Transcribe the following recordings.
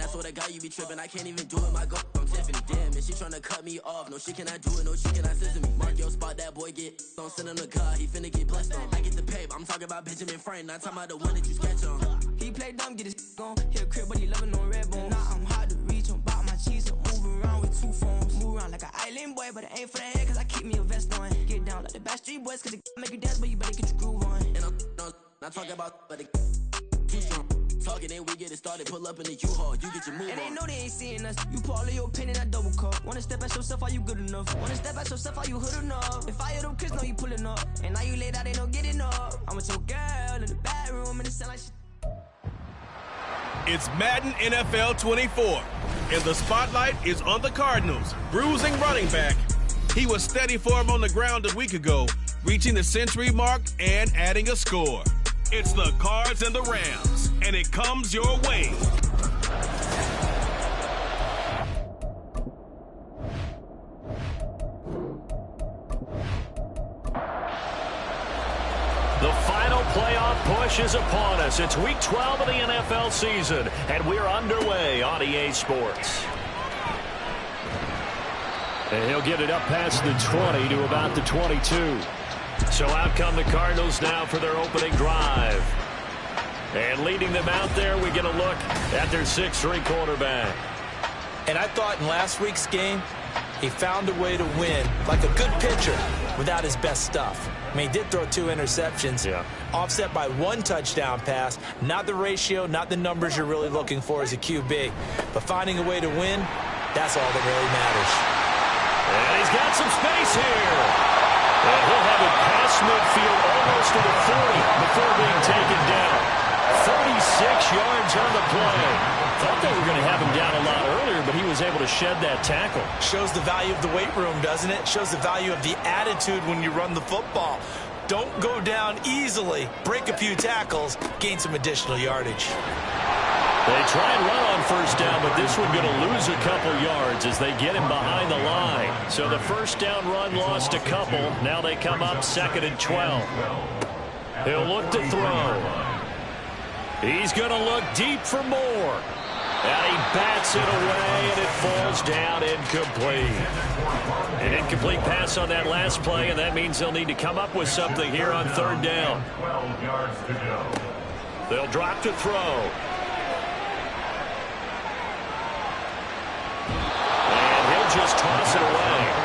I swear to God, you be tripping. I can't even do it, my go. I'm Tiffany. Damn, and she tryna cut me off. No, she cannot do it, no, she cannot scissor me. Mark your spot, that boy get. Don't send him to God, he finna get blessed on. I get the pay, but I'm talking about Benjamin Franklin. Not talking about the one that you sketch on. He play dumb, get his on. Hit a crib, but he loving on red bone. Now I'm hard to reach, I'm bout my cheese. I'm moving around with 2 phones. Move around like an island boy, but it ain't for the head, cause I keep me a vest on. Get down like the Backstreet Boys, cause it make you dance, but you better get your groove on. And I'm not talking about, but it too strong. Talking, then we get it started. Pull up in the U-Haul, you get your move and on. they know they ain't seeing us. You pull all of your opinion, I double cup. Wanna step at yourself, are you good enough? Wanna step at yourself, are you hood enough? If I hear them kids, know you pulling up. And now you laid out, they don't get enough. I'm with your girl in the bedroom, and it sound like shit. It's Madden NFL 24, and the spotlight is on the Cardinals' bruising running back. He was steady for him on the ground a week ago, reaching the century mark and adding a score. It's the Cards and the Rams, and it comes your way. The final playoff push is upon us. It's week 12 of the NFL season, and we're underway on EA Sports. And he'll get it up past the 20 to about the 22. So out come the Cardinals now for their opening drive. And leading them out there, we get a look at their 6'3" quarterback. And I thought in last week's game, he found a way to win like a good pitcher without his best stuff. I mean, he did throw 2 interceptions, offset by 1 touchdown pass. Not the ratio, not the numbers you're really looking for as a QB. But finding a way to win, that's all that really matters. And he's got some space here. And he'll have it past midfield almost to the 40 before being taken down. 36 yards on the play. Thought they were going to have him down a lot earlier, but he was able to shed that tackle. Shows the value of the weight room, doesn't it? Shows the value of the attitude when you run the football. Don't go down easily. Break a few tackles, gain some additional yardage. They try and run on first down, but this one going to lose a couple yards as they get him behind the line. So the first down run lost a couple. Now they come up 2nd and 12. He'll look to throw. He's going to look deep for more. And he bats it away, and it falls down incomplete. An incomplete pass on that last play, and that means they'll need to come up with something here on 3rd down. They'll drop to throw. And he'll just toss it away.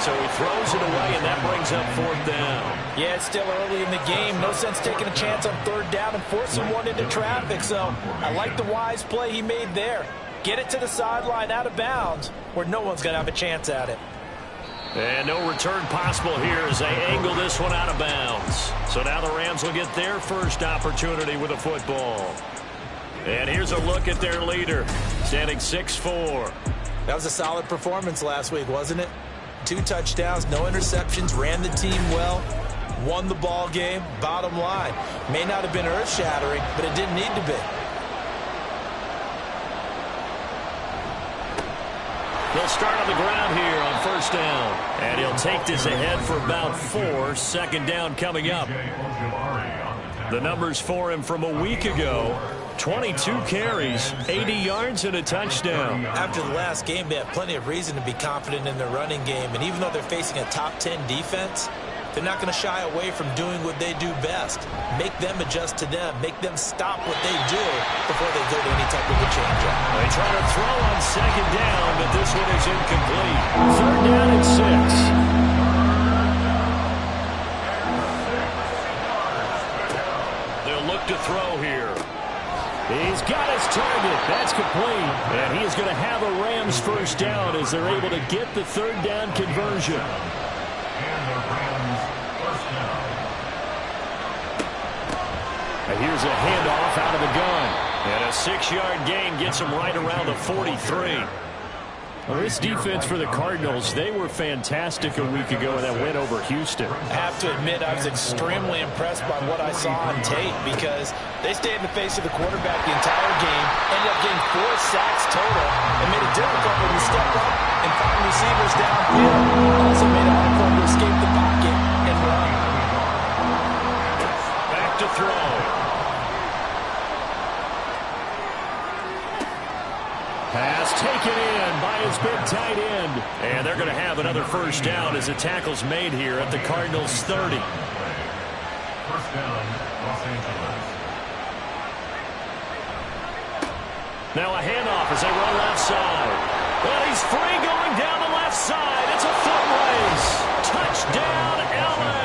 So he throws it away, and that brings up 4th down. Yeah, it's still early in the game. No sense taking a chance on 3rd down and forcing one into traffic. So I like the wise play he made there. Get it to the sideline out of bounds where no one's going to have a chance at it. And no return possible here as they angle this one out of bounds. So now the Rams will get their first opportunity with a football. And here's a look at their leader, standing 6'4". That was a solid performance last week, wasn't it? 2 touchdowns, no interceptions, ran the team well, won the ball game. Bottom line, may not have been earth-shattering, but it didn't need to be. They'll start on the ground here on 1st down. And he'll take this ahead for about 4. 2nd down coming up. The numbers for him from a week ago: 22 carries, 80 yards, and a touchdown. After the last game, they have plenty of reason to be confident in their running game. And even though they're facing a top 10 defense, they're not going to shy away from doing what they do best. Make them adjust to them. Make them stop what they do before they go to any type of a change-up. They try to throw on 2nd down, but this one is incomplete. 3rd down and 6. They'll look to throw here. He's got his target. That's complete. And he is going to have a Rams first down as they're able to get the 3rd down conversion. And here's a handoff out of the gun. And a 6-yard gain gets him right around the 43. Well, this defense for the Cardinals, they were fantastic a week ago in that win over Houston. I have to admit, I was extremely impressed by what I saw on tape because they stayed in the face of the quarterback the entire game, ended up getting 4 sacks total, and made it difficult for him to step up and find receivers downfield. Also made it hard for him to escape the pocket and run. Back to throw. Pass taken in by his big tight end. And they're going to have another first down as the tackle's made here at the Cardinals' 30. First down, Los Angeles. Now a handoff as they run left side. Well, he's free going down the left side. It's a foot race. Touchdown, L.A.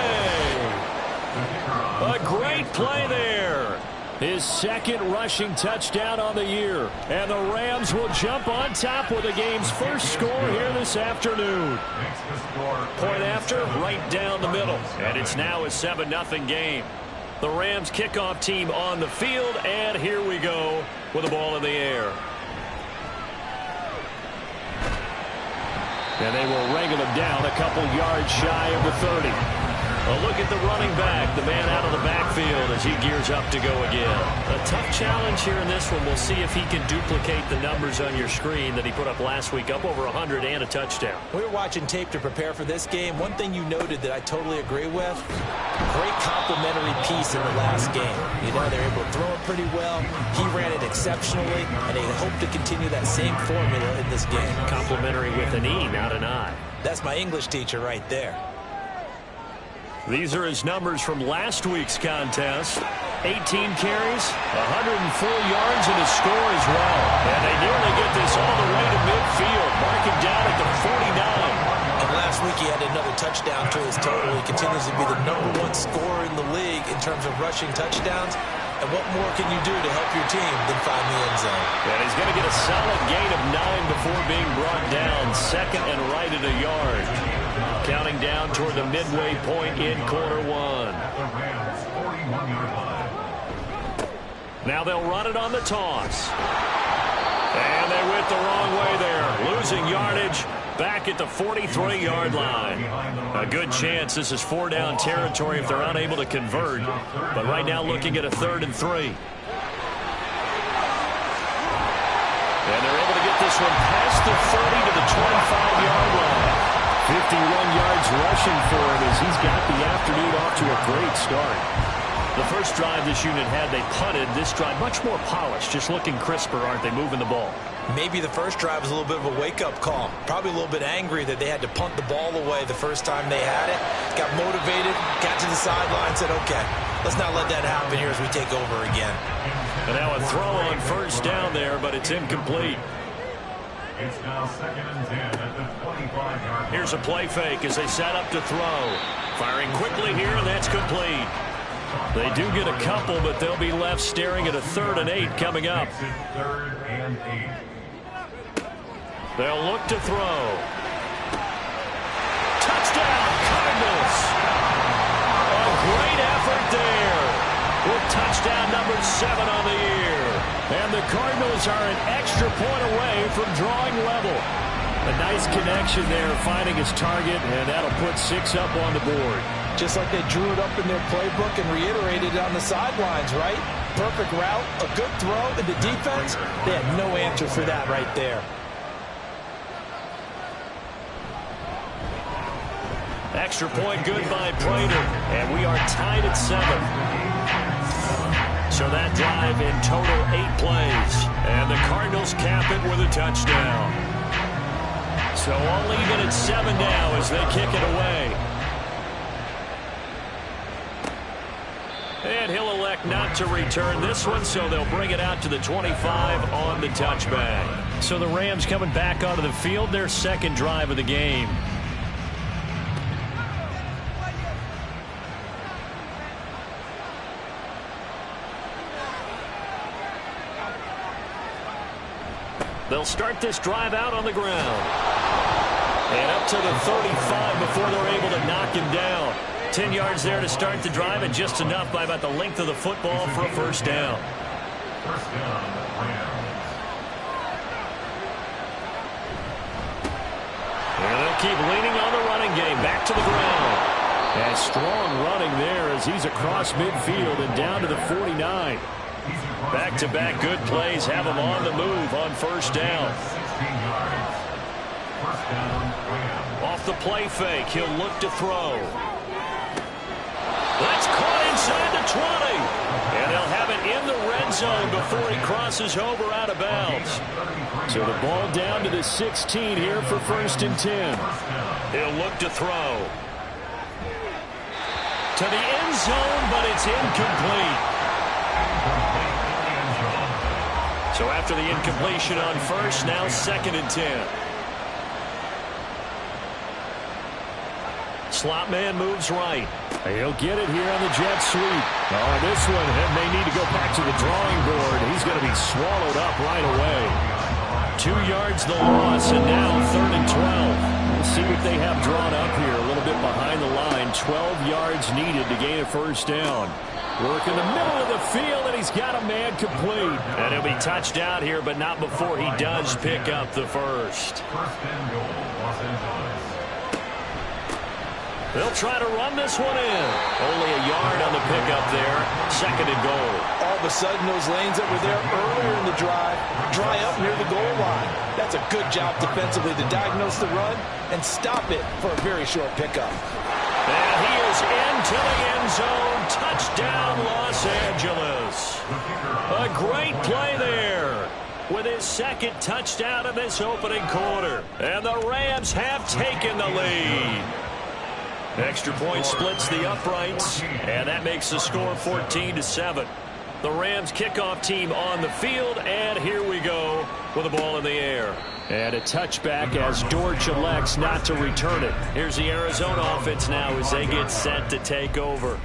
A great play there. His second rushing touchdown on the year. And the Rams will jump on top with the game's first score here this afternoon. Point after, right down the middle. And it's now a 7-0 game. The Rams kickoff team on the field, and here we go with the ball in the air. And they will wrangle him down a couple yards shy of the 30. A look at the running back, the man out of the backfield as he gears up to go again. A tough challenge here in this one. We'll see if he can duplicate the numbers on your screen that he put up last week, up over 100 and a touchdown. We were watching tape to prepare for this game. One thing you noted that I totally agree with, great complimentary piece in the last game. You know, they're able to throw it pretty well. He ran it exceptionally, and they hope to continue that same formula in this game. Complimentary with an E, not an I. That's my English teacher right there. These are his numbers from last week's contest. 18 carries, 104 yards, and a score as well. And they nearly get this all the way to midfield. Mark him down at the 49. And last week he had another touchdown to his total. He continues to be the #1 scorer in the league in terms of rushing touchdowns. And what more can you do to help your team than find the end zone? And he's going to get a solid gain of 9 before being brought down. Second and right at a yard. Counting down toward the midway point in quarter one. Now they'll run it on the toss. And they went the wrong way there. Losing yardage back at the 43-yard line. A good chance this is 4-down territory if they're unable to convert. But right now looking at a 3rd and 3. And they're able to get this one past the 30 to the 25-yard line. 51 yards rushing for him as he's got the afternoon off to a great start. The first drive this unit had, they punted. This drive much more polished, just looking crisper, aren't they, moving the ball? Maybe the first drive was a little bit of a wake-up call. Probably a little bit angry that they had to punt the ball away the first time they had it. Got motivated, got to the sideline, said, okay, let's not let that happen here as we take over again. And now a throw on first down there, but it's incomplete. It's now 2nd and 10 at the 25-yard line. Here's a play fake as they set up to throw. Firing quickly here, and that's complete. They do get a couple, but they'll be left staring at a 3rd and 8 coming up. 3rd and 8. They'll look to throw. Touchdown, Cardinals. A great effort there with touchdown number 7 on the year. And the Cardinals are an extra point away from drawing level. A nice connection there, finding his target, and that'll put 6 up on the board. Just like they drew it up in their playbook and reiterated it on the sidelines, right? Perfect route, a good throw, and the defense, they had no answer for that right there. Extra point good by Prater, and we are tied at 7. So that drive in total 8 plays, and the Cardinals cap it with a touchdown. So all even at 7 now as they kick it away. And he'll elect not to return this one, so they'll bring it out to the 25 on the touchback. So the Rams coming back onto the field, their second drive of the game. They'll start this drive out on the ground. And up to the 35 before they're able to knock him down. 10 yards there to start the drive, and just enough by about the length of the football for a first down. First down, Rams. And they'll keep leaning on the running game. Back to the ground. And strong running there as he's across midfield and down to the 49. Back-to-back good plays have him on the move on first down. 16 yards. First down, Rams. Off the play fake, he'll look to throw. That's caught inside the 20. And they'll have it in the red zone before he crosses over out of bounds. So the ball down to the 16 here for 1st and 10. He'll look to throw. To the end zone, but it's incomplete. So after the incompletion on first, now 2nd and 10. Slot man moves right. He'll get it here on the jet sweep. Oh, this one may need to go back to the drawing board. He's going to be swallowed up right away. 2 yards the loss, and now 3rd and 12. We'll see what they have drawn up here. A little bit behind the line. 12 yards needed to gain a 1st down. Work in the middle of the field, and he's got a man complete. And he'll be touched out here, but not before he does pick up the first. 1st and goal, Los Angeles. They'll try to run this one in. Only a yard on the pickup there. 2nd and goal. All of a sudden, those lanes that were there earlier in the drive dry up near the goal line. That's a good job defensively to diagnose the run and stop it for a very short pickup. And he is into the end zone. Touchdown, Los Angeles. A great play there with his 2nd touchdown in this opening quarter. And the Rams have taken the lead. Extra point splits the uprights, and that makes the score 14-7. The Rams kickoff team on the field, and here we go with the ball in the air. And a touchback as Dortch elects not to return it. Here's the Arizona offense now as they get set to take over.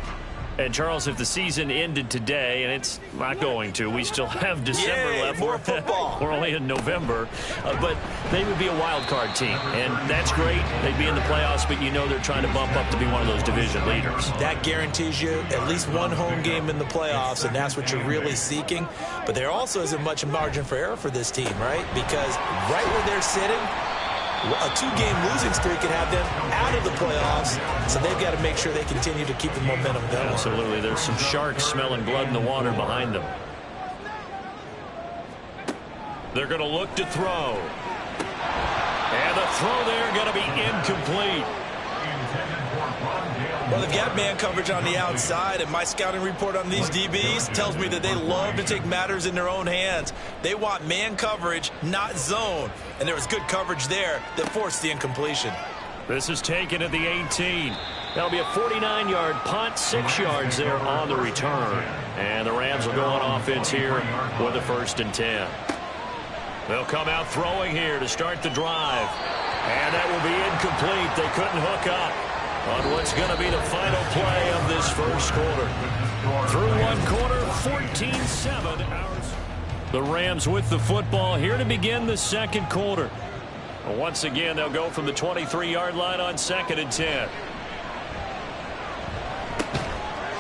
And, Charles, if the season ended today, and it's not going to, we still have December left. More football. We're only in November. But they would be a wild card team, and that's great. They'd be in the playoffs, but you know they're trying to bump up to be one of those division leaders. That guarantees you at least one home game in the playoffs, and that's what you're really seeking. But there also isn't much margin for error for this team, right? Because right where they're sitting, a 2-game losing streak could have them out of the playoffs, so they've got to make sure they continue to keep the momentum going. Absolutely. There's some sharks smelling blood in the water behind them. They're going to look to throw. And the throw there going to be incomplete. Well, they've got man coverage on the outside, and my scouting report on these DBs tells me that they love to take matters in their own hands. They want man coverage, not zone. And there was good coverage there that forced the incompletion. This is taken at the 18. That'll be a 49-yard punt, 6 yards there on the return. And the Rams will go on offense here with a 1st and 10. They'll come out throwing here to start the drive. And that will be incomplete. They couldn't hook up on what's going to be the final play of this 1st quarter. Through 1 quarter, 14-7. The Rams with the football here to begin the 2nd quarter. Once again, they'll go from the 23-yard line on 2nd and 10.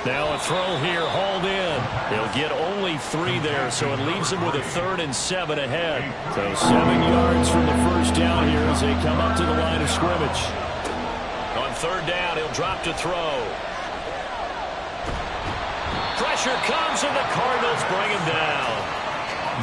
Now a throw here, hauled in. He'll get only 3 there, so it leaves him with a 3rd and 7 ahead. So 7 yards from the 1st down here as they come up to the line of scrimmage. On 3rd down, he'll drop to throw. Pressure comes, and the Cardinals bring him down.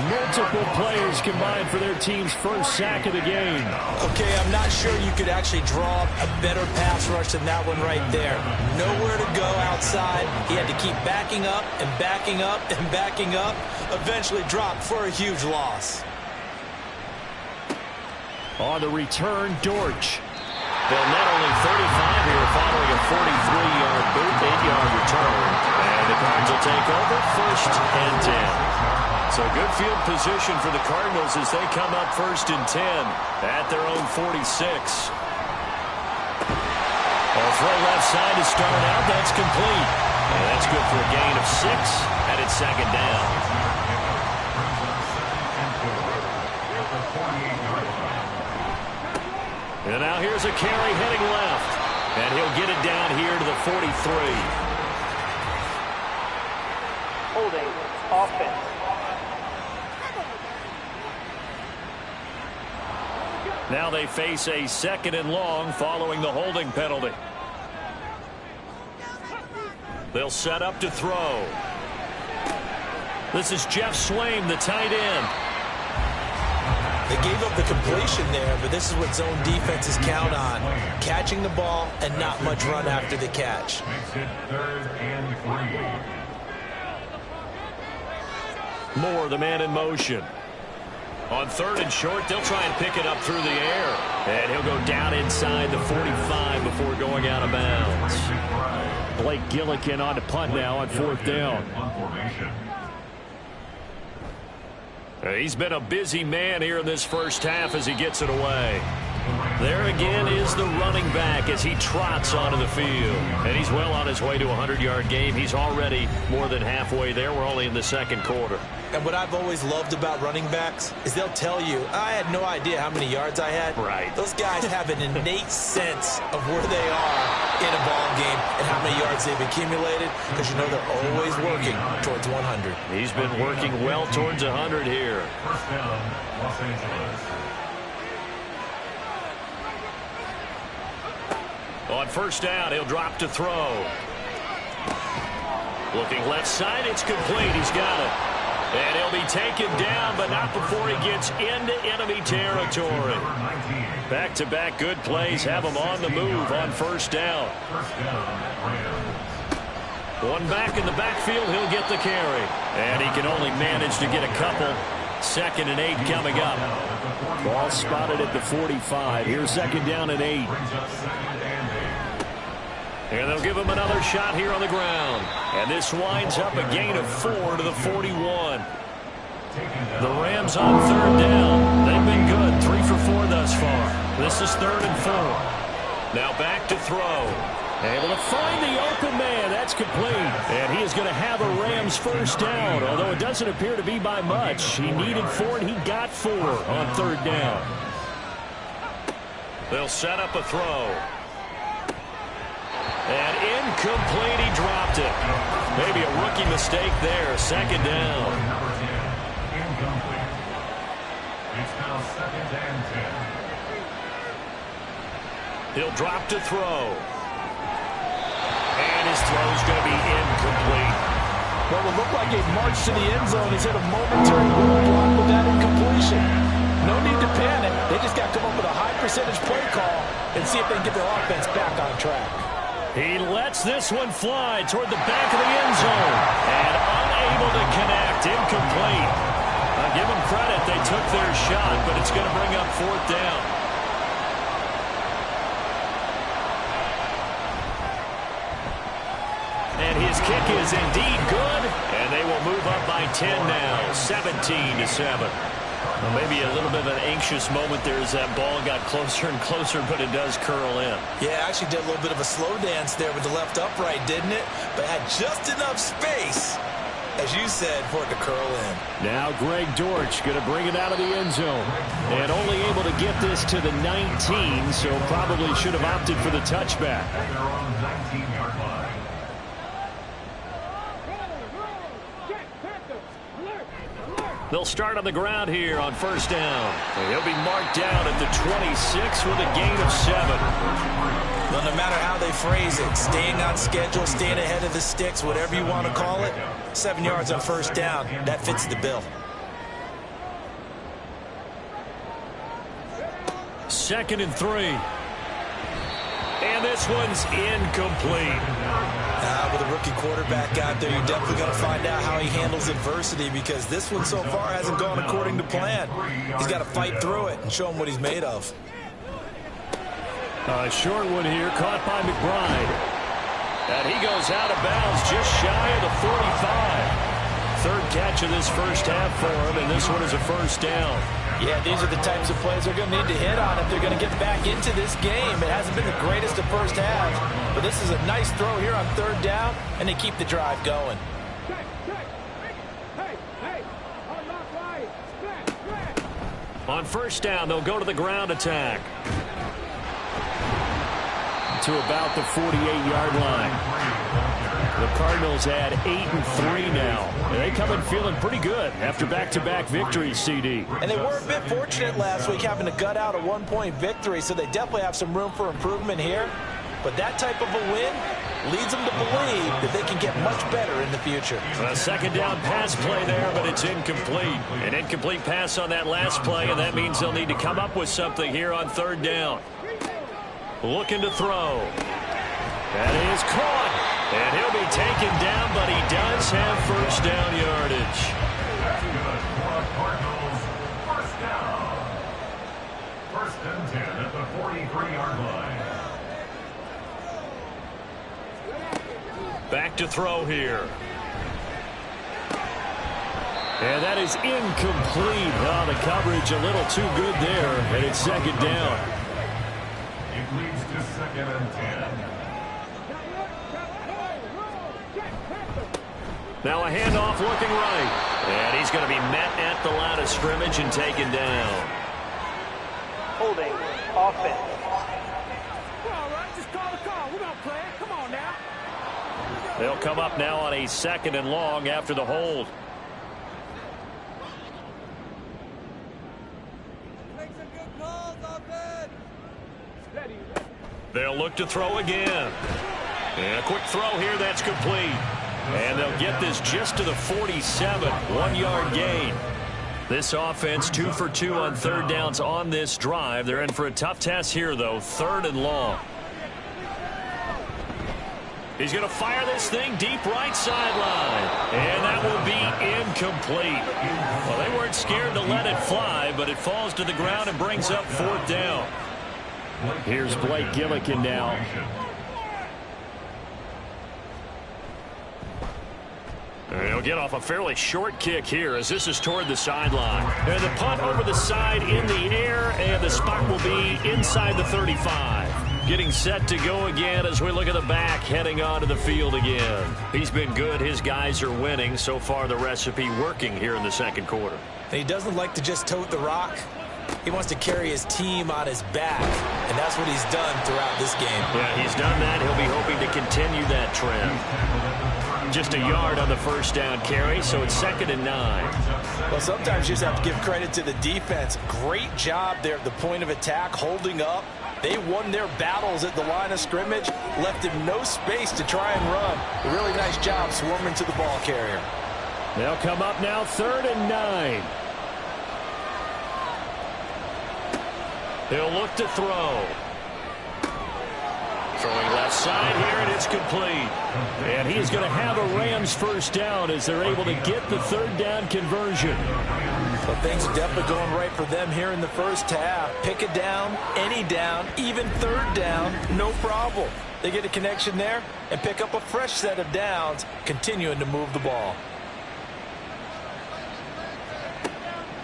Multiple players combined for their team's 1st sack of the game. Okay, I'm not sure you could actually draw up a better pass rush than that one right there. Nowhere to go outside. He had to keep backing up and backing up and backing up. Eventually dropped for a huge loss. On the return, Dortch. They'll net only 35 here following a 43-yard boot, 8-yard return. And the Cards will take over 1st and 10. So good field position for the Cardinals as they come up 1st and 10 at their own 46. A throw left side to start out. That's complete. And that's good for a gain of 6, and it's 2nd down. And now here's a carry heading left. And he'll get it down here to the 43. Holding offense. Now they face a 2nd and long following the holding penalty. They'll set up to throw. This is Jeff Swaim, the tight end. They gave up the completion there, but this is what zone defenses count on. Catching the ball and not much run after the catch. Makes it 3rd and 3. Moore, the man in motion. On 3rd and short, they'll try and pick it up through the air. And he'll go down inside the 45 before going out of bounds. Blake Gillikin on to punt now on 4th down. He's been a busy man here in this first half as he gets it away. There again is the running back as he trots onto the field. And he's well on his way to a 100-yard game. He's already more than halfway there. We're only in the 2nd quarter. And what I've always loved about running backs is they'll tell you, I had no idea how many yards I had. Right. Those guys have an innate sense of where they are in a ball game and how many yards they've accumulated, because you know they're always working towards 100. He's been working well towards 100 here. First down, Los Angeles. On 1st down, he'll drop to throw. Looking left side, it's complete. He's got it. And he'll be taken down, but not before he gets into enemy territory. Back-to-back good plays have him on the move on 1st down. One back in the backfield, he'll get the carry. And he can only manage to get a couple. 2nd and 8 coming up. Ball spotted at the 45. Here's 2nd down and 8. And they'll give him another shot here on the ground. And this winds up a gain of 4 to the 41. The Rams on 3rd down. They've been good. 3 for 4 thus far. This is 3rd and 4. Now back to throw. Able to find the open man. That's complete. And he is going to have a Rams 1st down, although it doesn't appear to be by much. He needed 4, and he got 4 on 3rd down. They'll set up a throw. And incomplete, he dropped it. Maybe a rookie mistake there. 2nd down. Incomplete. It's now 2nd and 10. He'll drop to throw. And his throw's going to be incomplete. Well, it looked like a march to the end zone. He's hit a momentary roadblock with that incompletion. No need to panic. They just got to come up with a high percentage play call and see if they can get their offense back on track. He lets this one fly toward the back of the end zone. And unable to connect. Incomplete. I'll give them credit. They took their shot, but it's going to bring up 4th down. And his kick is indeed good. And they will move up by 10 now. 17-7. Well, maybe a little bit of an anxious moment there as that ball got closer and closer, but it does curl in. Yeah, actually did a little bit of a slow dance there with the left upright, didn't it? But had just enough space, as you said, for it to curl in. Now Greg Dortch going to bring it out of the end zone. And only able to get this to the 19, so probably should have opted for the touchback. They're on the 19-yard line. They'll start on the ground here on 1st down. And he'll be marked down at the 26 with a gain of 7. Well, no matter how they phrase it, staying on schedule, staying ahead of the sticks, whatever you want to call it, 7 yards on 1st down, that fits the bill. 2nd and 3. And this one's incomplete. With a rookie quarterback out there, you're definitely going to find out how he handles adversity, because this one so far hasn't gone according to plan. He's got to fight through it and show him what he's made of. Short one here, caught by McBride. And he goes out of bounds just shy of the 45. 3rd catch of this first half for him, and this one is a 1st down. Yeah, these are the types of plays they're going to need to hit on if they're going to get back into this game. It hasn't been the greatest of first halves, but this is a nice throw here on 3rd down, and they keep the drive going. On 1st down, they'll go to the ground attack. To about the 48-yard line. The Cardinals add 8-3 now. And they come in feeling pretty good after back-to-back victories, CD. And they were a bit fortunate last week having to gut out a 1-point victory, so they definitely have some room for improvement here. But that type of a win leads them to believe that they can get much better in the future. A 2nd down pass play there, but it's incomplete. An incomplete pass on that last play, and that means they'll need to come up with something here on 3rd down. Looking to throw. That is caught. And he'll be taken down, but he does have 1st down yardage. 43-yard line. Back to throw here. And that is incomplete. Oh, the coverage a little too good there, and it's second down. It leads to 2nd and 10. Now a handoff looking right. And he's going to be met at the line of scrimmage and taken down. Holding. Offense. All right, just call the call. We're going to play it. Come on now. They'll come up now on a 2nd and long after the hold. They'll look to throw again. And a quick throw here, that's complete. And they'll get this just to the 47, 1-yard gain. This offense 2 for 2 on 3rd downs on this drive. They're in for a tough test here, though, 3rd and long. He's going to fire this thing deep right sideline. And that will be incomplete. Well, they weren't scared to let it fly, but it falls to the ground and brings up 4th down. Here's Blake Gillikin now. And he'll get off a fairly short kick here as this is toward the sideline. And the punt over the side in the air, and the spot will be inside the 35. Getting set to go again as we look at the back heading onto the field again. He's been good. His guys are winning. So far the recipe working here in the 2nd quarter. And he doesn't like to just tote the rock. He wants to carry his team on his back, and that's what he's done throughout this game. Yeah, he's done that. He'll be hoping to continue that trend. Just a yard on the 1st down carry, so it's 2nd and 9. Well, sometimes you just have to give credit to the defense. Great job there at the point of attack, holding up. They won their battles at the line of scrimmage, left him no space to try and run. A really nice job swarming to the ball carrier. They'll come up now 3rd and 9. He'll look to throw. Throwing left side here, and it's complete. And he's going to have a Rams 1st down as they're able to get the 3rd down conversion. Well, things are definitely going right for them here in the 1st half. Pick it down, any down, even 3rd down, no problem. They get a connection there and pick up a fresh set of downs, continuing to move the ball.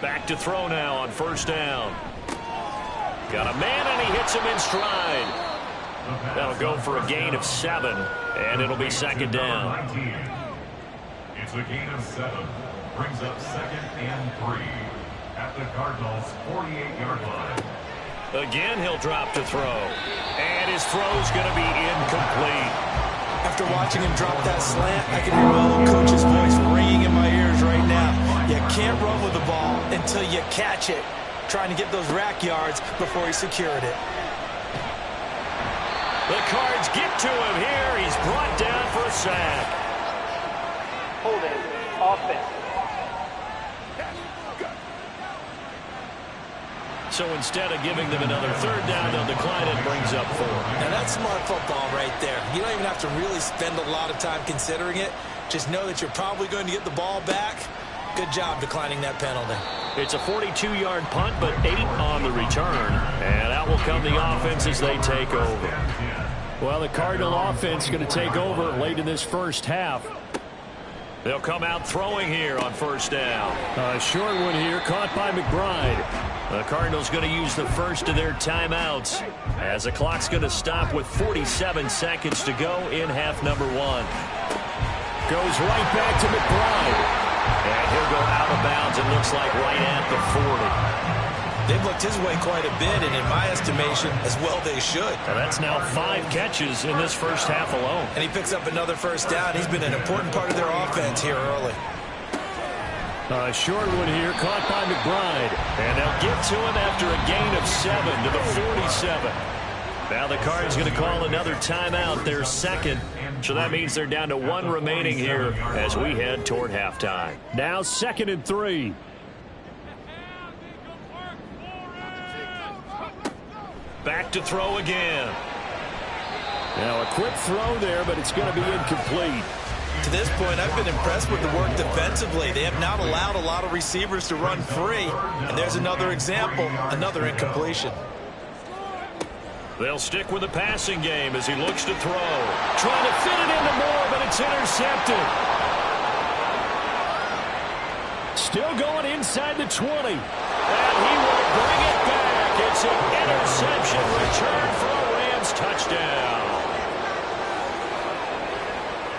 Back to throw now on 1st down. Got a man, and he hits him in stride. That'll go for a gain of 7, and it'll be 2nd down. It's a gain of 7. Brings up 2nd and 3 at the Cardinals' 48-yard line. Again, he'll drop to throw. And his throw's going to be incomplete. After watching him drop that slant, I can hear my old coach's voice ringing in my ears right now. You can't run with the ball until you catch it. Trying to get those rack yards before he secured it. The Cards get to him here. He's brought down for a sack. Holding. Offense. So instead of giving them another 3rd down, they'll decline it. Brings up 4. Now that's smart football right there. You don't even have to really spend a lot of time considering it. Just know that you're probably going to get the ball back. Good job declining that penalty. It's a 42-yard punt, but 8 on the return. And out will come the offense as they take over. Well, the Cardinal offense going to take over late in this 1st half. They'll come out throwing here on 1st down. A short one here, caught by McBride. The Cardinals going to use the first of their timeouts as the clock's going to stop with 47 seconds to go in half number 1. Goes right back to McBride. And he'll go out of bounds, it looks like, right at the 40. They've looked his way quite a bit, and in my estimation, as well they should. Well, that's now 5 catches in this 1st half alone. And he picks up another 1st down. He's been an important part of their offense here early. A short one here, caught by McBride. And they'll get to him after a gain of 7 to the 47. Now the Cards going to call another timeout, their 2nd. So that means they're down to 1 remaining here as we head toward halftime. Now 2nd and 3. Back to throw again. Now a quick throw there, but it's going to be incomplete. To this point, I've been impressed with the work defensively. They have not allowed a lot of receivers to run free. And there's another example, another incompletion. They'll stick with the passing game as he looks to throw. Trying to fit it into Moore, but it's intercepted. Still going inside the 20. And he will bring it back. It's an interception return for a Rams touchdown.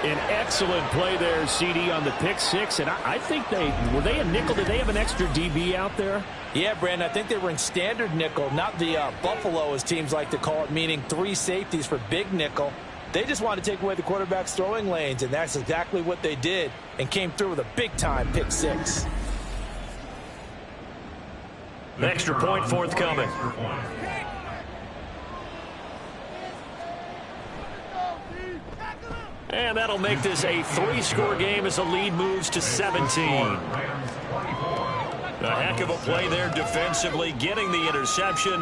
An excellent play there, CD, on the pick six. And I think were they a nickel? Did they have an extra DB out there? Yeah, Brandon, I think they were in standard nickel, not the Buffalo, as teams like to call it, meaning 3 safeties for big nickel. They just wanted to take away the quarterback's throwing lanes, and that's exactly what they did, and came through with a big-time pick six. Extra point forthcoming. And that'll make this a 3-score game as the lead moves to 17. A heck of a play there defensively, getting the interception,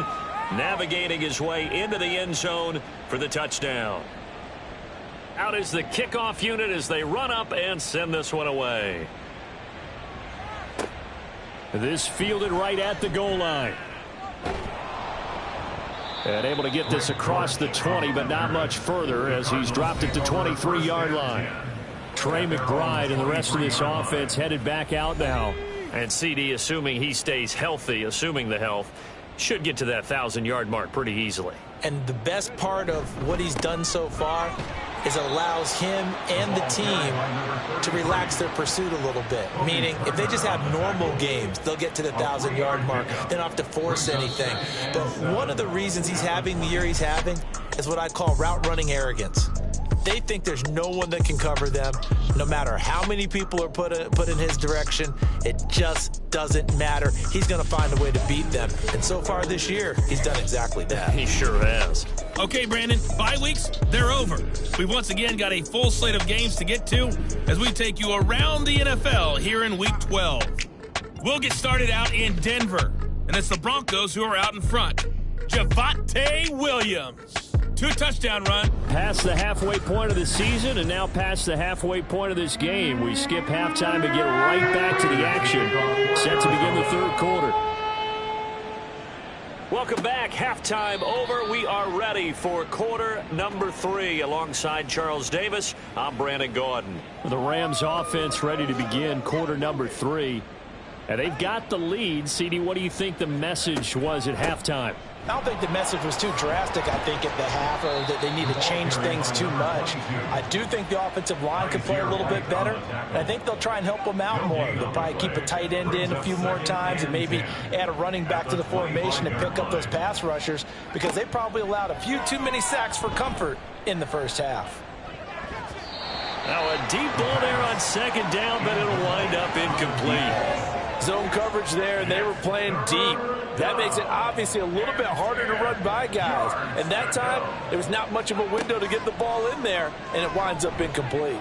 navigating his way into the end zone for the touchdown. Out is the kickoff unit as they run up and send this one away. This fielded right at the goal line. And able to get this across the 20, but not much further as he's dropped it to 23-yard line. Trey McBride and the rest of this offense headed back out now. And CD, assuming he stays healthy, assuming the health, should get to that 1,000-yard mark pretty easily. And the best part of what he's done so far is it allows him and the team to relax their pursuit a little bit. Meaning, if they just have normal games, they'll get to the 1,000-yard mark. They don't have to force anything. But one of the reasons he's having the year he's having is what I call route running arrogance. They think there's no one that can cover them, no matter how many people are put in his direction. It just doesn't matter. He's going to find a way to beat them. And so far this year, he's done exactly that. He sure has. Okay, Brandon, bye weeks, they're over. We've once again got a full slate of games to get to as we take you around the NFL here in Week 12. We'll get started out in Denver, and it's the Broncos who are out in front. Javonte Williams. 2-touchdown run. Past the halfway point of the season and now past the halfway point of this game. We skip halftime and get right back to the action. Set to begin the third quarter. Welcome back. Halftime over. We are ready for quarter number 3. Alongside Charles Davis, I'm Brandon Gaudin. The Rams offense ready to begin quarter number 3. And they've got the lead. CD, what do you think the message was at halftime? I don't think the message was too drastic, I think, at the half, or that they need to change things too much. I do think the offensive line can play a little bit better, and I think they'll try and help them out more. They'll probably keep a tight end in a few more times and maybe add a running back to the formation and pick up those pass rushers, because they probably allowed a few too many sacks for comfort in the first half. Now a deep ball there on second down, but it'll wind up incomplete. Zone coverage there, and they were playing deep. That makes it obviously a little bit harder to run by guys. And that time, there was not much of a window to get the ball in there, and it winds up incomplete.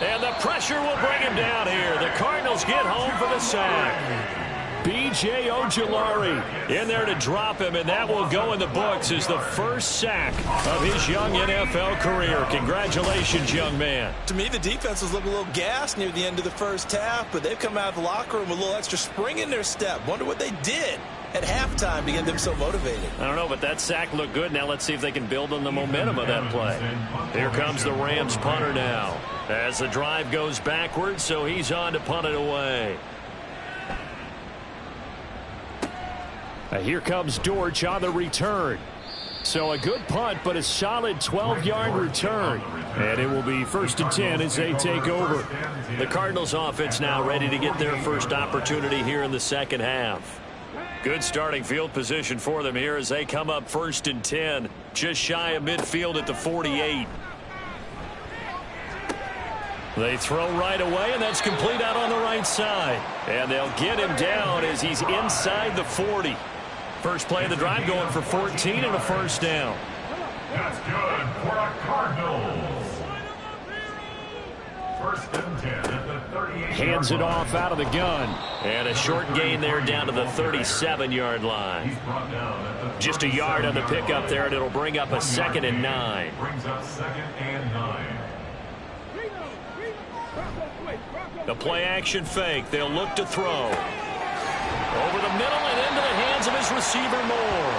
And the pressure will bring him down here. The Cardinals get home for the sack. B.J. Ojulari in there to drop him, and that will go in the books as the first sack of his young NFL career. Congratulations, young man. To me, the defense was looking a little gassed near the end of the first half, but they've come out of the locker room with a little extra spring in their step. Wonder what they did at halftime to get them so motivated. I don't know, but that sack looked good. Now let's see if they can build on the momentum of that play. Here comes the Rams punter now as the drive goes backwards, so he's on to punt it away. Here comes Dortch on the return. So a good punt, but a solid 12-yard return. And it will be 1st and 10 as they take over. The Cardinals offense now ready to get their first opportunity here in the second half. Good starting field position for them here as they come up 1st and 10. Just shy of midfield at the 48. They throw right away, and that's complete out on the right side. And they'll get him down as he's inside the 40. First play of the drive going for 14 and a first down. That's good for the Cardinals. 1st and 10 at the 38. Hands it off out of the gun. And a short gain there down to the 37-yard line. Just a yard on the pickup there, and it'll bring up a 2nd and 9. Brings up 2nd and 9. The play action fake. They'll look to throw. Over the middle and into the hands of his receiver Moore.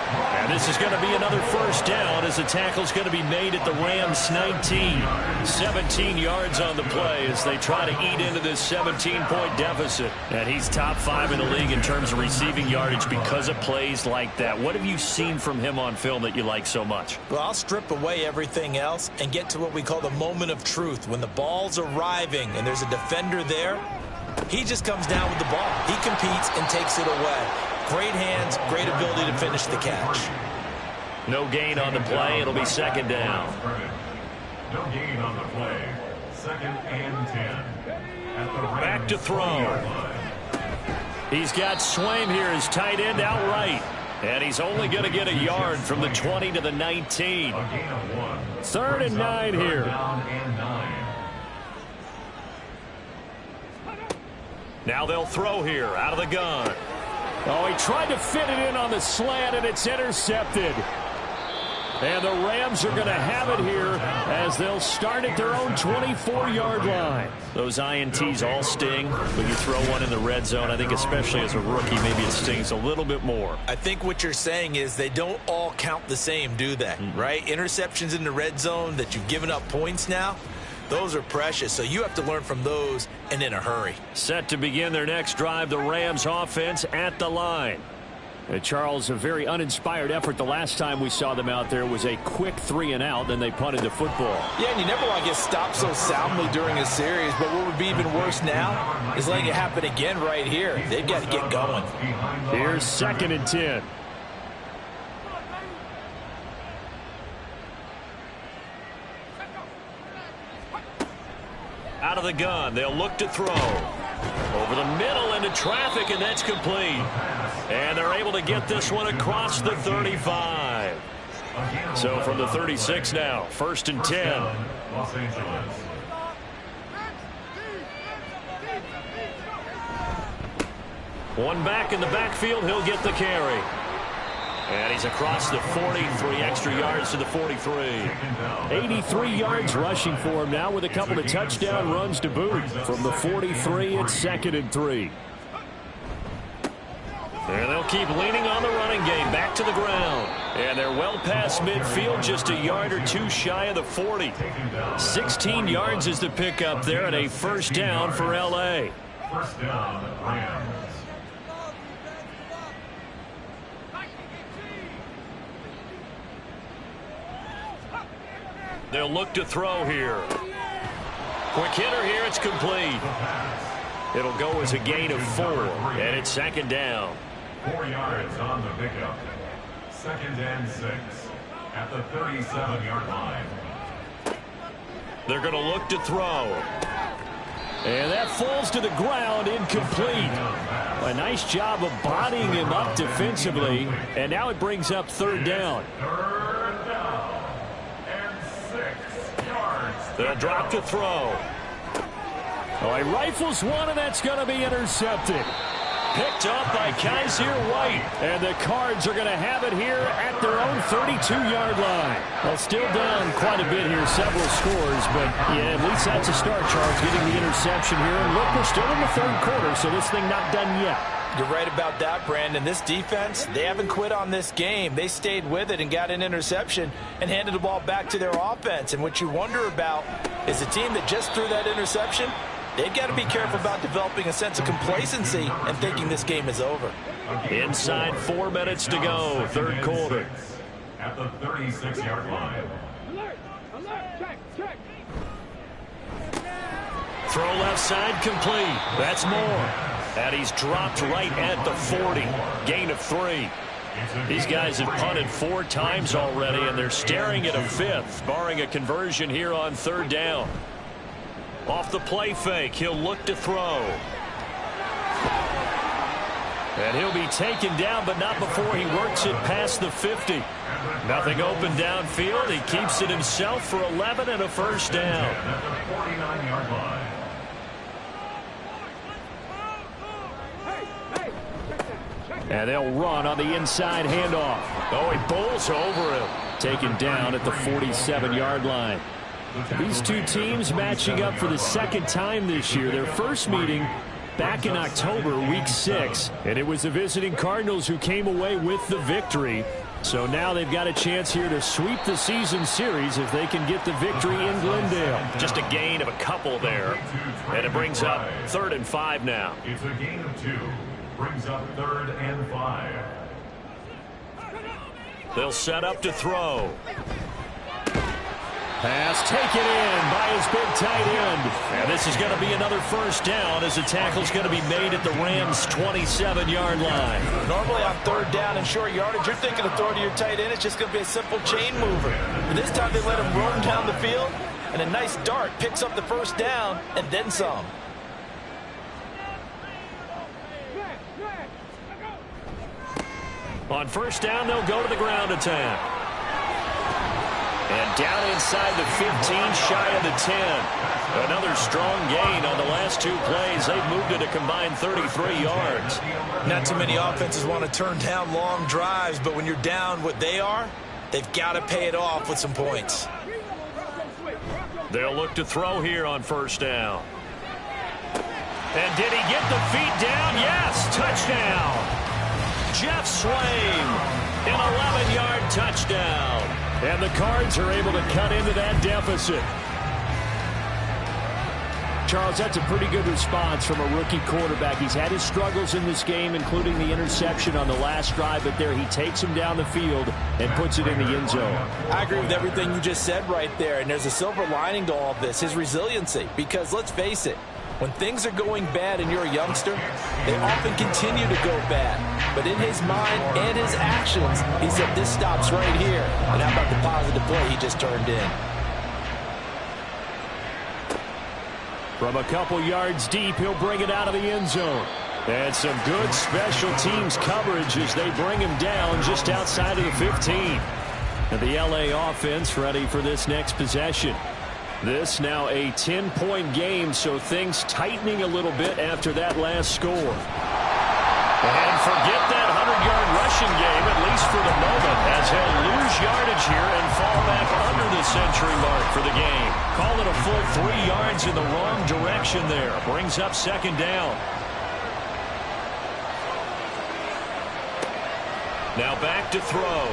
And this is going to be another first down as the tackle's going to be made at the Rams 19. 17 yards on the play as they try to eat into this 17-point deficit. And he's top 5 in the league in terms of receiving yardage because of plays like that. What have you seen from him on film that you like so much? Well, I'll strip away everything else and get to what we call the moment of truth. When the ball's arriving and there's a defender there, he just comes down with the ball. He competes and takes it away. Great hands, great ability to finish the catch. No gain on the play. It'll be second down. No gain on the play. Second and 10. At the back to throw. He's got Swaim here as tight end outright. And he's only going to get a yard from the 20 to the 19. Third and 9 here. Now they'll throw here out of the gun. Oh, he tried to fit it in on the slant, and it's intercepted. And the Rams are going to have it here as they'll start at their own 24-yard line. Those INTs all sting when you throw one in the red zone. I think especially as a rookie, maybe it stings a little bit more. I think what you're saying is they don't all count the same, do they? Right? Interceptions in the red zone that you've given up points now, those are precious, so you have to learn from those and in a hurry. Set to begin their next drive, the Rams offense at the line. Charles, a very uninspired effort. The last time we saw them out there was a quick 3-and-out, then they punted the football. Yeah, and you never want to get stopped so soundly during a series, but what would be even worse now is letting it happen again right here. They've got to get going. Here's second and 10. Out of the gun, they'll look to throw. Over the middle into traffic, and that's complete. And they're able to get this one across the 35. So from the 36 now, first and 10. Los Angeles. One back in the backfield, he'll get the carry. And he's across the 40, 3 extra yards to the 43. 83 yards rushing for him now with a couple of touchdown runs to boot. From the 43, it's second and 3. And they'll keep leaning on the running game back to the ground. And they're well past midfield, just a yard or two shy of the 40. 16 yards is the pickup there and a first down for L.A. First down, Rams. They'll look to throw here. Quick hitter here, it's complete. It'll go as a gain of 4, and it's second down. 4 yards on the pickup. Second and 6 at the 37-yard line. They're going to look to throw. And that falls to the ground, incomplete. A nice job of bodying him up defensively, and now it brings up third down. Third down and 6 yards. They'll drop to throw. Oh, he rifles one, and that's going to be intercepted. Picked up by Kaiser White. And the Cards are going to have it here at their own 32-yard line. Well, still down quite a bit here, several scores, but yeah, at least that's a start, Charles, getting the interception here. And look, we're still in the third quarter, so this thing not done yet. You're right about that, Brandon. This defense, they haven't quit on this game. They stayed with it and got an interception and handed the ball back to their offense. And what you wonder about is a team that just threw that interception, they've got to be careful about developing a sense of complacency and thinking this game is over. Inside 4 minutes to go, third quarter. At the 36-yard line. Throw left side complete. That's more. And he's dropped right at the 40. Gain of 3. These guys have punted 4 times already, and they're staring at a 5th, barring a conversion here on third down. Off the play fake, he'll look to throw. And he'll be taken down, but not before he works it past the 50. Nothing open downfield. He keeps it himself for 11 and a first down. At the 49-yard line. And they'll run on the inside handoff. Oh, he bowls over him. Taken down at the 47-yard line. These two teams matching up for the second time this year. Their first meeting back in October, week 6. And it was the visiting Cardinals who came away with the victory. So now they've got a chance here to sweep the season series if they can get the victory in Glendale. Just a gain of a couple there. And it brings up 3rd and 5 now. It's a gain of 2. Brings up 3rd and 5. They'll set up to throw. Pass taken in by his big tight end. And this is going to be another first down as the tackle's going to be made at the Rams' 27-yard line. Normally on 3rd down and short yardage, you're thinking of throwing to your tight end. It's just going to be a simple chain mover. But this time they let him roam down the field, and a nice dart picks up the first down and then some. On first down, they'll go to the ground attack. And down inside the 15, shy of the 10. Another strong gain on the last 2 plays. They've moved it a combined 33 yards. Not too many offenses want to turn down long drives, but when you're down what they are, they've got to pay it off with some points. They'll look to throw here on first down. And did he get the feet down? Yes, touchdown. Jeff Swain, an 11-yard touchdown. And the Cards are able to cut into that deficit. Charles, that's a pretty good response from a rookie quarterback. He's had his struggles in this game, including the interception on the last drive, but there he takes him down the field and puts it in the end zone. I agree with everything you just said right there, and there's a silver lining to all of this, his resiliency. Because let's face it, when things are going bad and you're a youngster, they often continue to go bad. But in his mind and his actions, he said, this stops right here. And how about the positive play he just turned in? From a couple yards deep, he'll bring it out of the end zone. And some good special teams coverage as they bring him down just outside of the 15. And the LA offense ready for this next possession. This now a 10-point game, so things tightening a little bit after that last score. And forget that 100-yard rushing game, at least for the moment, as he'll lose yardage here and fall back under the century mark for the game. Call it a full 3 yards in the wrong direction there. Brings up 2nd down. Now back to throw.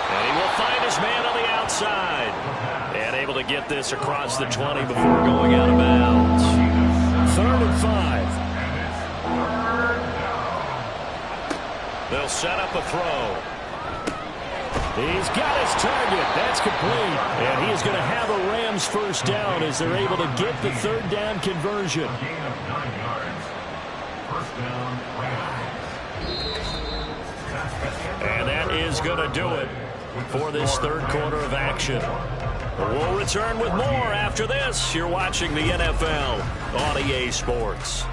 And he will find his man on the outside. And able to get this across the 20 before going out of bounds. 3rd and 5. They'll set up a throw. He's got his target. That's complete. And he is going to have a Rams first down as they're able to get the 3rd down conversion. Gain of 9 yards. First down, Rams. And that is going to do it for this 3rd quarter of action. We'll return with more after this. You're watching the NFL on EA Sports.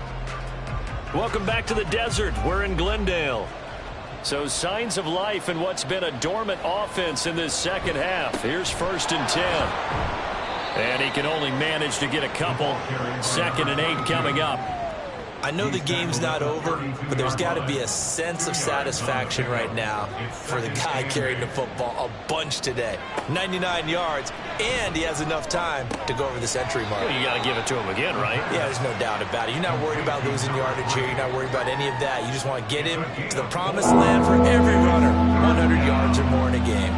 Welcome back to the desert. We're in Glendale. So signs of life in what's been a dormant offense in this second half. Here's 1st and 10. And he can only manage to get a couple. 2nd and 8 coming up. I know the game's not over, but there's got to be a sense of satisfaction right now for the guy carrying the football a bunch today. 99 yards, and he has enough time to go over the century mark. Well, you got to give it to him again, right? Yeah, there's no doubt about it. You're not worried about losing yardage here. You're not worried about any of that. You just want to get him to the promised land for every runner. 100 yards or more in a game.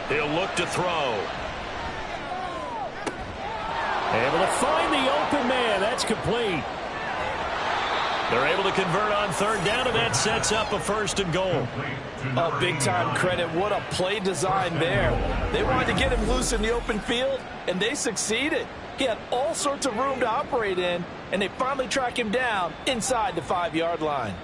He'll look to throw. Able to find the open man. That's complete. They're able to convert on 3rd down, and that sets up a 1st and goal. Oh, big-time credit. What a play design there. They wanted to get him loose in the open field, and they succeeded. He had all sorts of room to operate in, and they finally track him down inside the 5-yard line.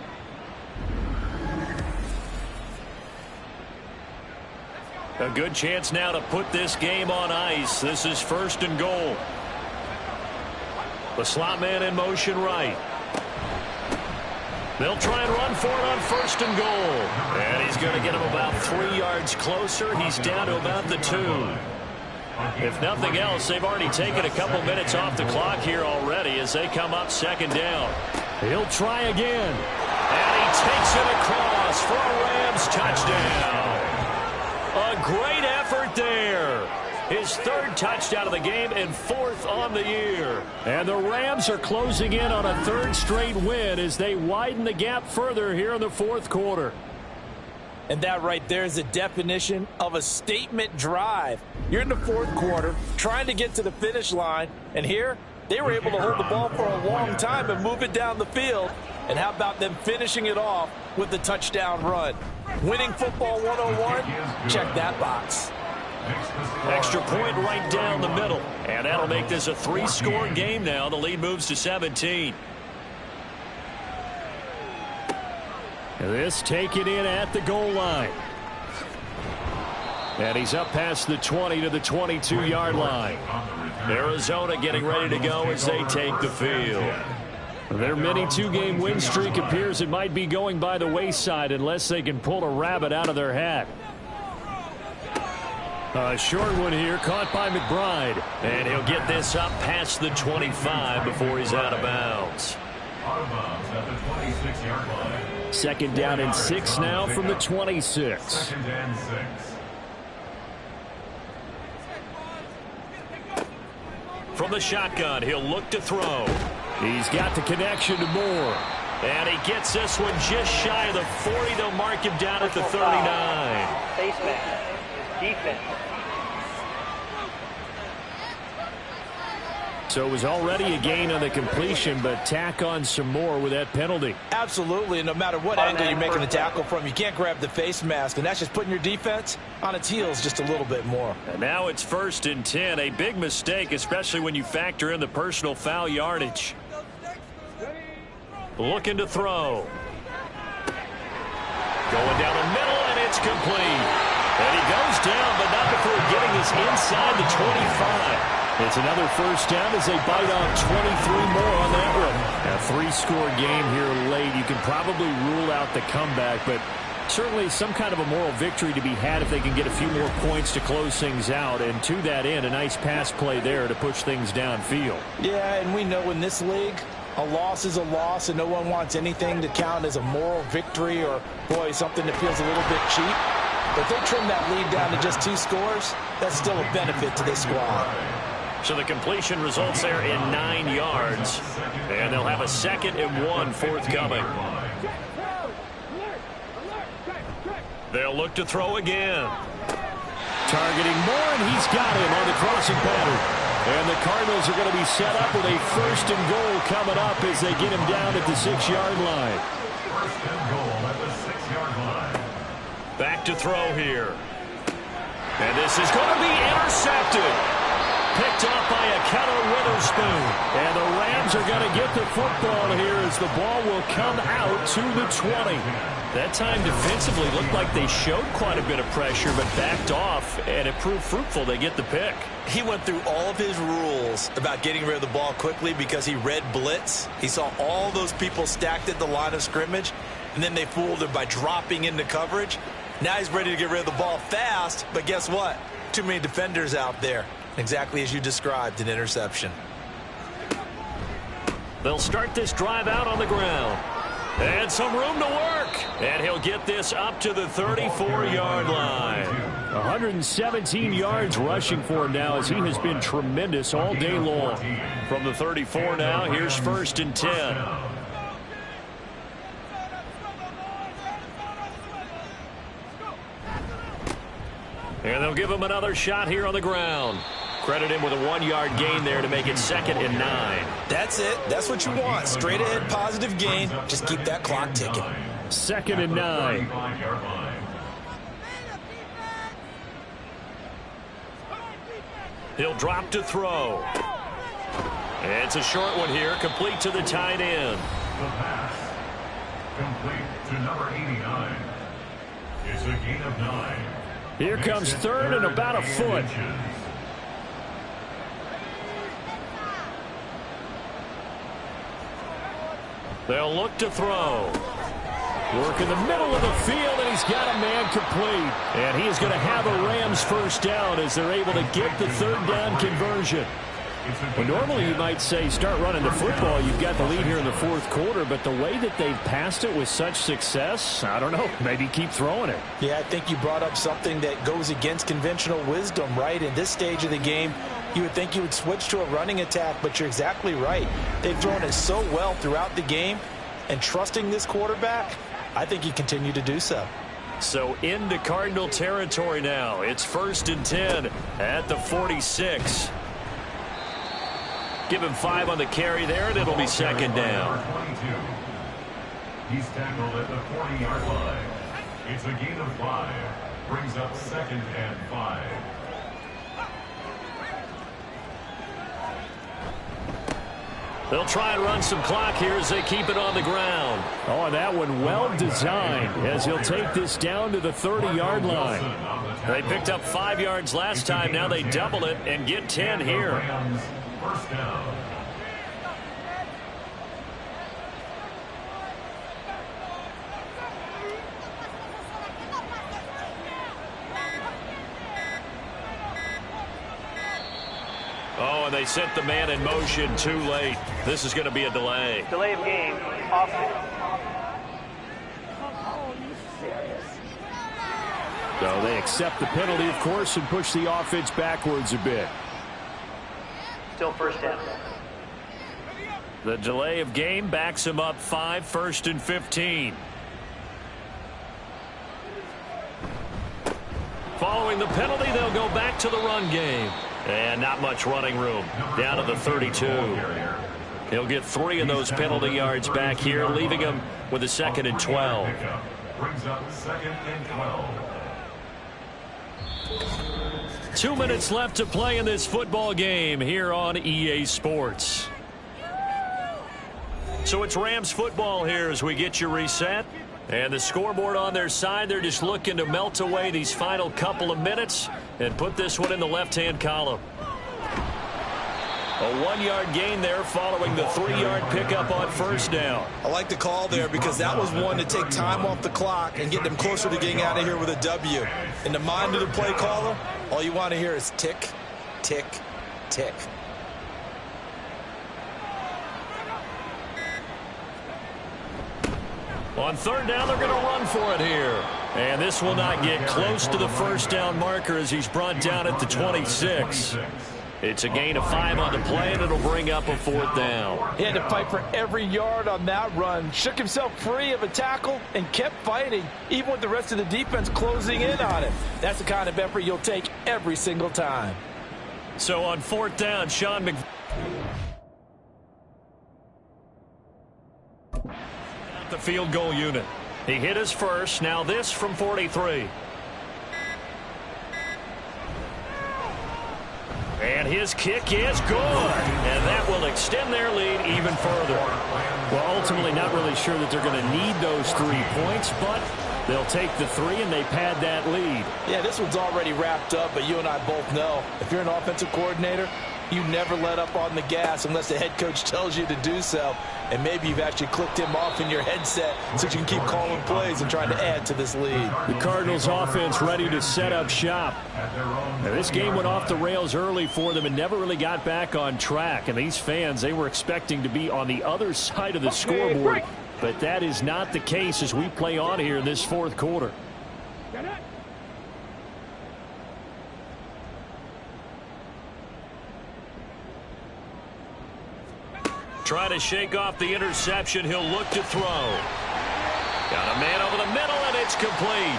A good chance now to put this game on ice. This is 1st and goal. The slot man in motion right. They'll try and run for it on 1st and goal. And he's going to get him about 3 yards closer. He's down to about the 2. If nothing else, they've already taken a couple minutes off the clock here already as they come up 2nd down. He'll try again. And he takes it across for a Rams touchdown. A great effort there. his 3rd touchdown of the game and 4th on the year. And the Rams are closing in on a 3rd straight win as they widen the gap further here in the 4th quarter. And that right there is the definition of a statement drive. You're in the 4th quarter, trying to get to the finish line, and here they were able to hold the ball for a long time and move it down the field. And how about them finishing it off with the touchdown run? Winning football 101, check that box. Extra point right down the middle. And that'll make this a 3-score game now. The lead moves to 17. This taken in at the goal line. And he's up past the 20 to the 22-yard line. Arizona getting ready to go as they take the field. Their mini 2-game win streak appears it might be going by the wayside unless they can pull a rabbit out of their hat. A short one here caught by McBride. And he'll get this up past the 25 before he's out of bounds. Out of bounds at the 26-yard line. 2nd down and 6 now from the 26. 2nd and 6. From the shotgun, he'll look to throw. He's got the connection to Moore. And he gets this one just shy of the 40. They'll mark him down at the 39. Face mask. Defense. So it was already a gain on the completion, but tack on some more with that penalty. Absolutely. No matter what angle you're making the tackle from, you can't grab the face mask, and that's just putting your defense on its heels just a little bit more. And now it's 1st and 10. A big mistake, especially when you factor in the personal foul yardage. Looking to throw. Going down the middle, and it's complete. And he goes down, but not before getting this inside the 25. It's another 1st down as they bite off 23 more on that one. A 3-score game here late. You can probably rule out the comeback, but certainly some kind of a moral victory to be had if they can get a few more points to close things out. And to that end, a nice pass play there to push things downfield. Yeah, and we know in this league, a loss is a loss, and no one wants anything to count as a moral victory or, boy, something that feels a little bit cheap. But if they trim that lead down to just 2 scores, that's still a benefit to this squad. So the completion results there in 9 yards. And they'll have a 2nd and 1 forthcoming. They'll look to throw again. Targeting Moore, and he's got him on the crossing pattern. And the Cardinals are going to be set up with a 1st and goal coming up as they get him down at the 6-yard line. 1st and goal at the 6-yard line. Back to throw here. And this is going to be intercepted. Picked off by a Keller Witherspoon. And the Rams are going to get the football here as the ball will come out to the 20. That time defensively looked like they showed quite a bit of pressure but backed off, and it proved fruitful. They get the pick. He went through all of his rules about getting rid of the ball quickly because he read blitz. He saw all those people stacked at the line of scrimmage, and then they fooled him by dropping into coverage. Now he's ready to get rid of the ball fast, but guess what? Too many defenders out there. Exactly as you described, an interception. They'll start this drive out on the ground. And some room to work. And he'll get this up to the 34-yard line. 117 yards rushing for him now as he has been tremendous all day long. From the 34 now, here's 1st and 10. And they'll give him another shot here on the ground. Credit him with a 1-yard gain there to make it 2nd and 9. That's it. That's what you want. Straight ahead positive gain. Just keep that clock ticking. 2nd and 9. He'll drop to throw. And it's a short one here, complete to the tight end. The pass. Complete to number 89. It's a gain of 9. Here comes 3rd and about a foot. They'll look to throw. Work in the middle of the field, and he's got a man complete. And he is going to have a Rams 1st down as they're able to get the 3rd down conversion. Well, normally you might say start running the football. You've got the lead here in the fourth quarter, but the way that they've passed it with such success, I don't know, maybe keep throwing it. Yeah, I think you brought up something that goes against conventional wisdom, right? In this stage of the game, you would think you would switch to a running attack, but you're exactly right. They've thrown it so well throughout the game, and trusting this quarterback, I think you continue to do so. So into Cardinal territory now. It's 1st and 10 at the 46. Give him 5 on the carry there, and it'll be 2nd down. He's tackled at the 40-yard line. It's a gain of 5. Brings up 2nd and 5. They'll try and run some clock here as they keep it on the ground. Oh, and that one well designed as he'll take this down to the 30-yard line. They picked up 5 yards last time. Now they double it and get 10 here. 1st down. Oh, and they set the man in motion too late. This is going to be a delay. Delay of game. Offense. So they accept the penalty, of course, and push the offense backwards a bit. Still 1st down. The delay of game backs him up 5, 1st and 15. Following the penalty, they'll go back to the run game. And not much running room. Down to the 32. He'll get 3 of those penalty yards back here, leaving him with a 2nd and 12. Brings up 2nd and 12. 2 minutes left to play in this football game here on EA Sports. So it's Rams football here as we get you reset. And the scoreboard on their side, they're just looking to melt away these final couple of minutes and put this one in the left-hand column. A 1-yard gain there following the 3-yard pickup on 1st down. I like the call there because that was one to take time off the clock and get them closer to getting out of here with a W. In the mind of the play caller, all you want to hear is tick, tick, tick. On 3rd down, they're going to run for it here. And this will not get close to the 1st down marker as he's brought down at the 26. It's a gain of 5 on the play, and it'll bring up a 4th down. He had to fight for every yard on that run. Shook himself free of a tackle and kept fighting, even with the rest of the defense closing in on him. That's the kind of effort you'll take every single time. So on 4th down, Sean McVay. The field goal unit. He hit his first. Now this from 43. And his kick is good. And that will extend their lead even further. Well, ultimately not really sure that they're going to need those 3 points, but they'll take the 3 and they pad that lead. Yeah, this one's already wrapped up, but you and I both know if you're an offensive coordinator, you never let up on the gas unless the head coach tells you to do so. And maybe you've actually clicked him off in your headset so you can keep calling plays and trying to add to this lead. The Cardinals offense ready to set up shop. Now, this game went off the rails early for them and never really got back on track. And these fans, they were expecting to be on the other side of the scoreboard. But that is not the case as we play on here in this 4th quarter. Trying to shake off the interception. He'll look to throw. Got a man over the middle, and it's complete.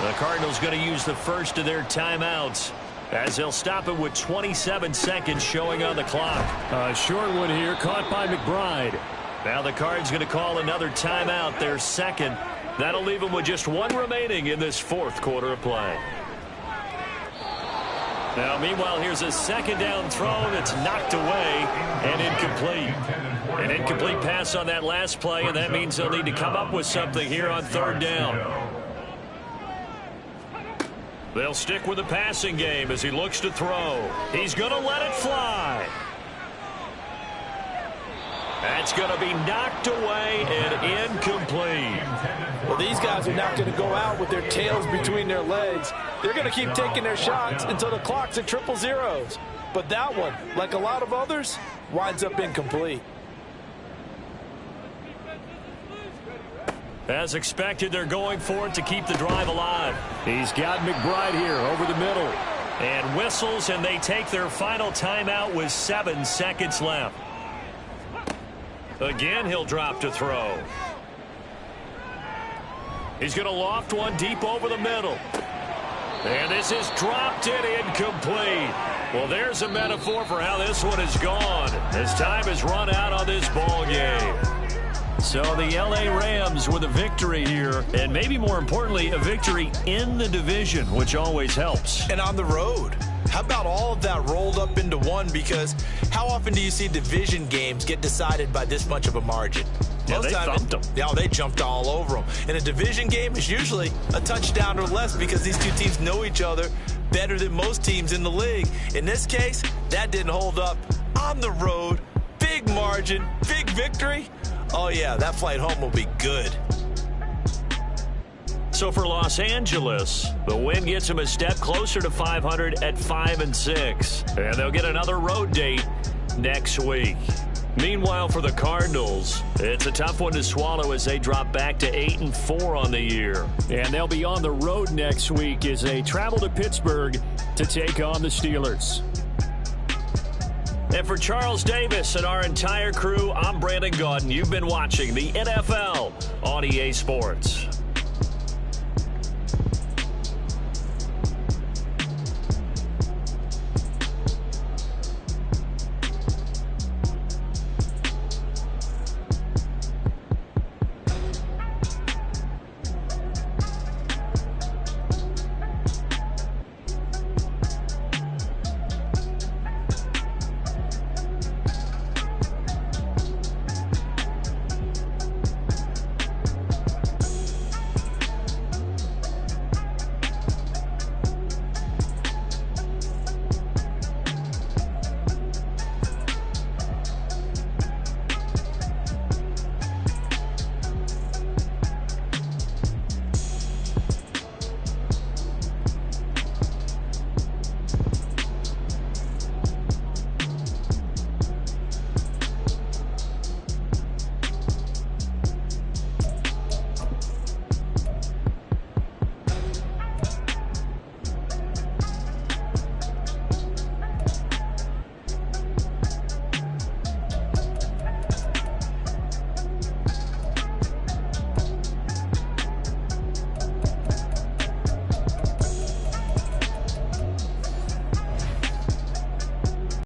The Cardinals going to use the first of their timeouts as they'll stop it with 27 seconds showing on the clock. A short one here, caught by McBride. Now the Cards going to call another timeout, their 2nd. That'll leave them with just 1 remaining in this 4th quarter of play. Now, meanwhile, here's a 2nd down throw that's knocked away and incomplete. An incomplete pass on that last play, and that means they'll need to come up with something here on 3rd down. They'll stick with the passing game as he looks to throw. He's going to let it fly. That's going to be knocked away and incomplete. Well, these guys are not going to go out with their tails between their legs. They're going to keep taking their shots until the clock's at 000. But that one, like a lot of others, winds up incomplete. As expected, they're going for it to keep the drive alive. He's got McBride here over the middle. And whistles, and they take their final timeout with 7 seconds left. Again, he'll drop to throw. He's going to loft one deep over the middle. And this is dropped in incomplete. Well, there's a metaphor for how this one is gone, as time has run out on this ball game. So the L.A. Rams with a victory here, and maybe more importantly, a victory in the division, which always helps. And on the road. How about all of that rolled up into one? Because how often do you see division games get decided by this much of a margin? Yeah, they thumped them. Yeah, they jumped all over them. And a division game is usually a touchdown or less because these two teams know each other better than most teams in the league. In this case, that didn't hold up. On the road, big margin, big victory. Oh, yeah, that flight home will be good. So for Los Angeles, the win gets them a step closer to 500 at 5-6. And they'll get another road date next week. Meanwhile, for the Cardinals, it's a tough one to swallow as they drop back to 8-4 on the year. And they'll be on the road next week as they travel to Pittsburgh to take on the Steelers. And for Charles Davis and our entire crew, I'm Brandon Gaudin. You've been watching the NFL on EA Sports.